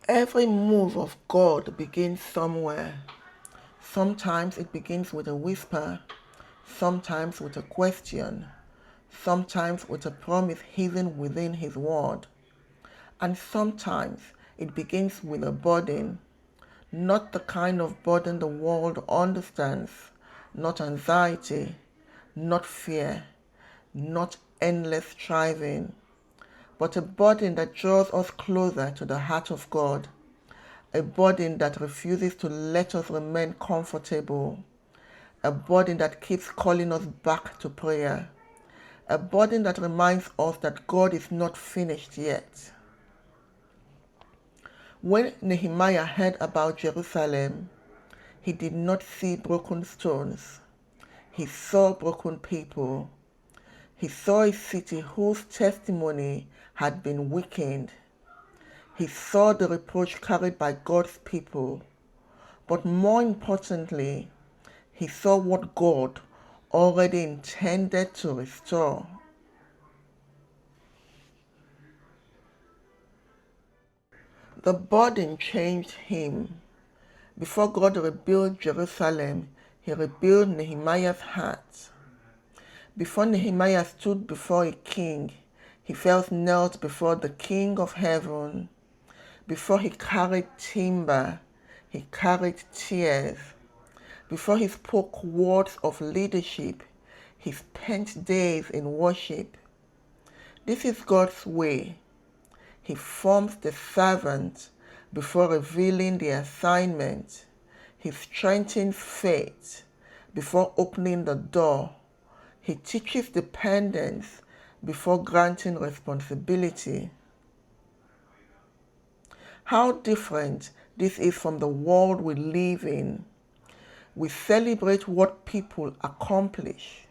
Every move of God begins somewhere. Sometimes it begins with a whisper, sometimes with a question, sometimes with a promise hidden within His word, and sometimes it begins with a burden, not the kind of burden the world understands, not anxiety, not fear, not endless striving, but a burden that draws us closer to the heart of God, a burden that refuses to let us remain comfortable, a burden that keeps calling us back to prayer, a burden that reminds us that God is not finished yet. When Nehemiah heard about Jerusalem, he did not see broken stones. He saw broken people. He saw a city whose testimony had been weakened. He saw the reproach carried by God's people. But more importantly, he saw what God already intended to restore. The burden changed him. Before God rebuilt Jerusalem, he rebuilt Nehemiah's heart. Before Nehemiah stood before a king, he felt knelt before the King of heaven. Before he carried timber, he carried tears. Before he spoke words of leadership, he spent days in worship. This is God's way. He forms the servant before revealing the assignment. He strengthens faith before opening the door. He teaches dependence before granting responsibility. How different this is from the world we live in. We celebrate what people accomplish.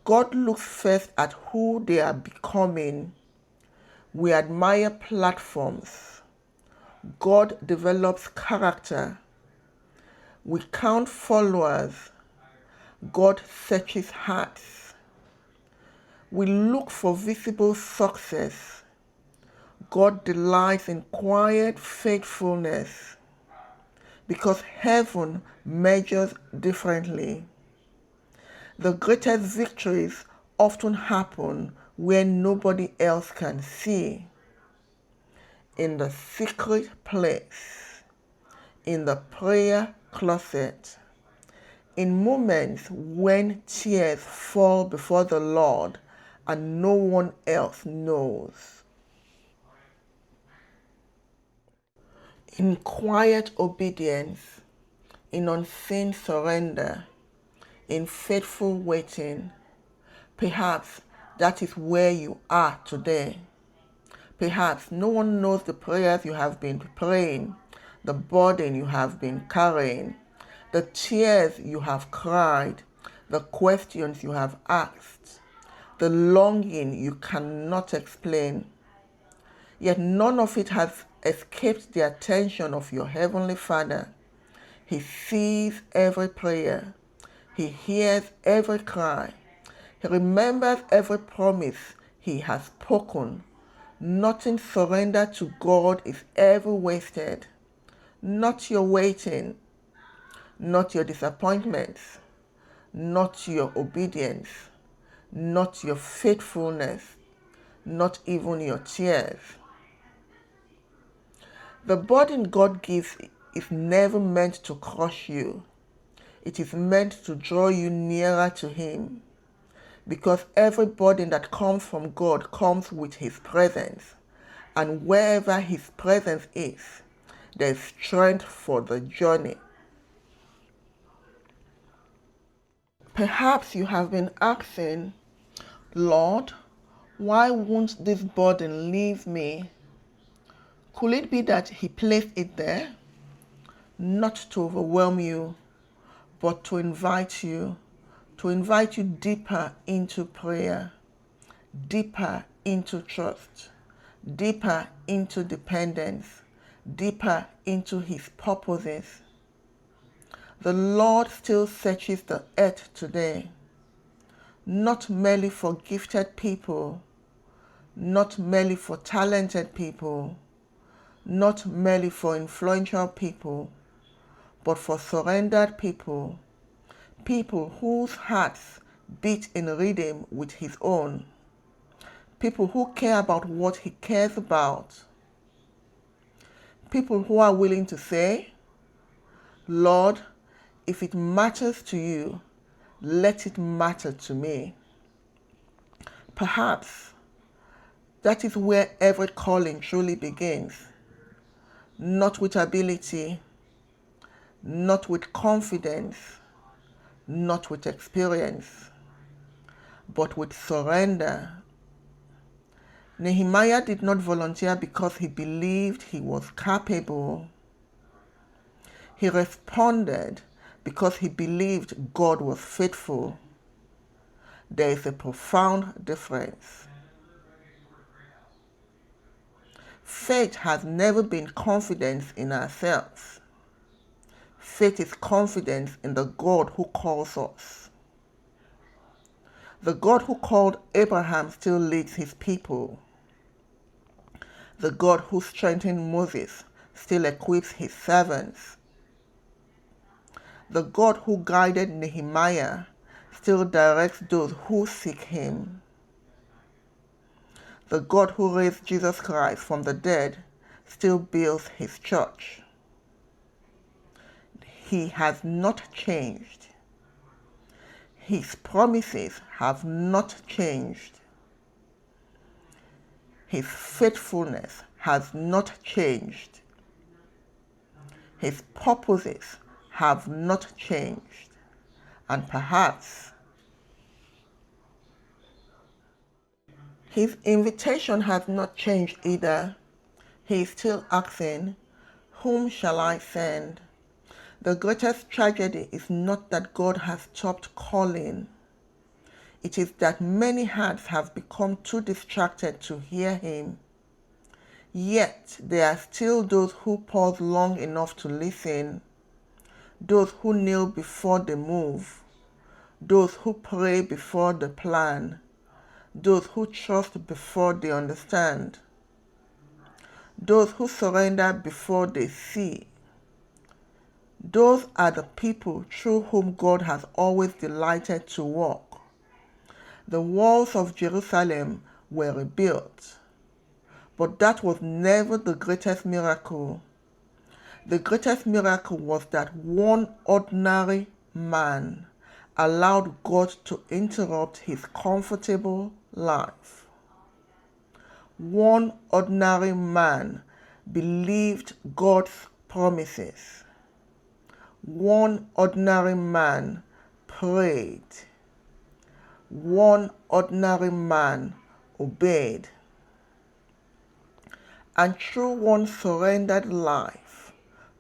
God looks first at who they are becoming. We admire platforms. God develops character. We count followers. God searches hearts. We look for visible success. God delights in quiet faithfulness, because heaven measures differently. The greatest victories often happen where nobody else can see. In the secret place, in the prayer closet, in moments when tears fall before the Lord and no one else knows. In quiet obedience, in unseen surrender, in faithful waiting. Perhaps that is where you are today. Perhaps no one knows the prayers you have been praying, the burden you have been carrying, the tears you have cried, the questions you have asked, the longing you cannot explain. Yet none of it has escaped the attention of your Heavenly Father. He sees every prayer. He hears every cry. He remembers every promise He has spoken. Nothing surrendered to God is ever wasted. Not your waiting, not your disappointments, not your obedience, not your faithfulness, not even your tears. The burden God gives is never meant to crush you. It is meant to draw you nearer to Him. Because every burden that comes from God comes with His presence. And wherever His presence is, there is strength for the journey. Perhaps you have been asking, Lord, why won't this burden leave me? Could it be that He placed it there, not to overwhelm you, but to invite you deeper into prayer, deeper into trust, deeper into dependence, deeper into His purposes? The Lord still searches the earth today, not merely for gifted people, not merely for talented people, not merely for influential people, but for surrendered people, people whose hearts beat in rhythm with his own, people who care about what he cares about, people who are willing to say, Lord, if it matters to you, let it matter to me. Perhaps that is where every calling truly begins, not with ability, not with confidence, not with experience, but with surrender. Nehemiah did not volunteer because he believed he was capable. He responded because he believed God was faithful. There is a profound difference. Faith has never been confidence in ourselves. Faith is confidence in the God who calls us. The God who called Abraham still leads his people. The God who strengthened Moses still equips his servants. The God who guided Nehemiah still directs those who seek him. The God who raised Jesus Christ from the dead still builds his church. He has not changed. His promises have not changed. His faithfulness has not changed. His purposes have not changed. And perhaps his invitation has not changed either. He is still asking, whom shall I send? The greatest tragedy is not that God has stopped calling. It is that many hearts have become too distracted to hear him. Yet there are still those who pause long enough to listen, those who kneel before they move, those who pray before they plan, those who trust before they understand, those who surrender before they see. Those are the people through whom God has always delighted to walk. The walls of Jerusalem were rebuilt, but that was never the greatest miracle. The greatest miracle was that one ordinary man allowed God to interrupt his comfortable life. One ordinary man believed God's promises. One ordinary man prayed. One ordinary man obeyed. And through one surrendered life,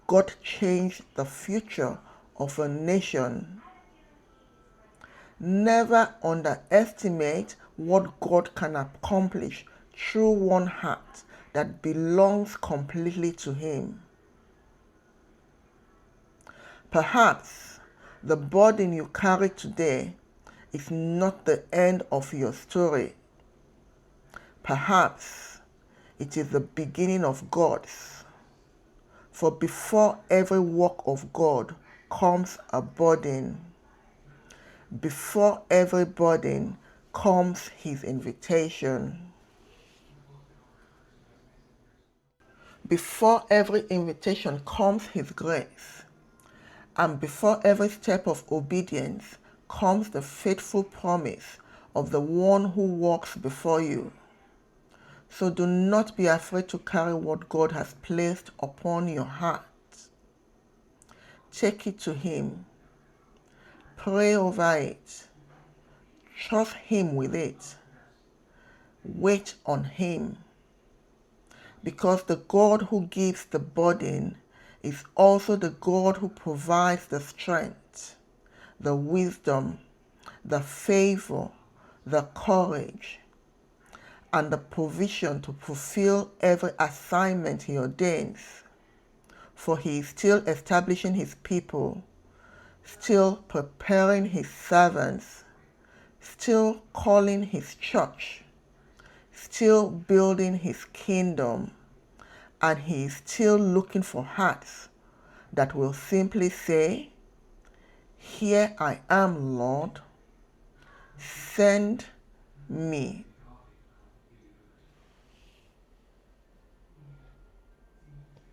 God changed the future of a nation. Never underestimate what God can accomplish through one heart that belongs completely to him. Perhaps the burden you carry today is not the end of your story. Perhaps it is the beginning of God's. For before every work of God comes a burden. Before every burden comes his invitation. Before every invitation comes his grace. And before every step of obedience comes the faithful promise of the one who walks before you. So do not be afraid to carry what God has placed upon your heart. Take it to him. Pray over it. Trust him with it. Wait on him. Because the God who gives the burden is also the God who provides the strength, the wisdom, the favor, the courage, and the provision to fulfill every assignment he ordains. For he is still establishing his people, still preparing his servants, still calling his church, still building his kingdom, And he is still looking for hearts that will simply say, "Here I am, Lord. Send me."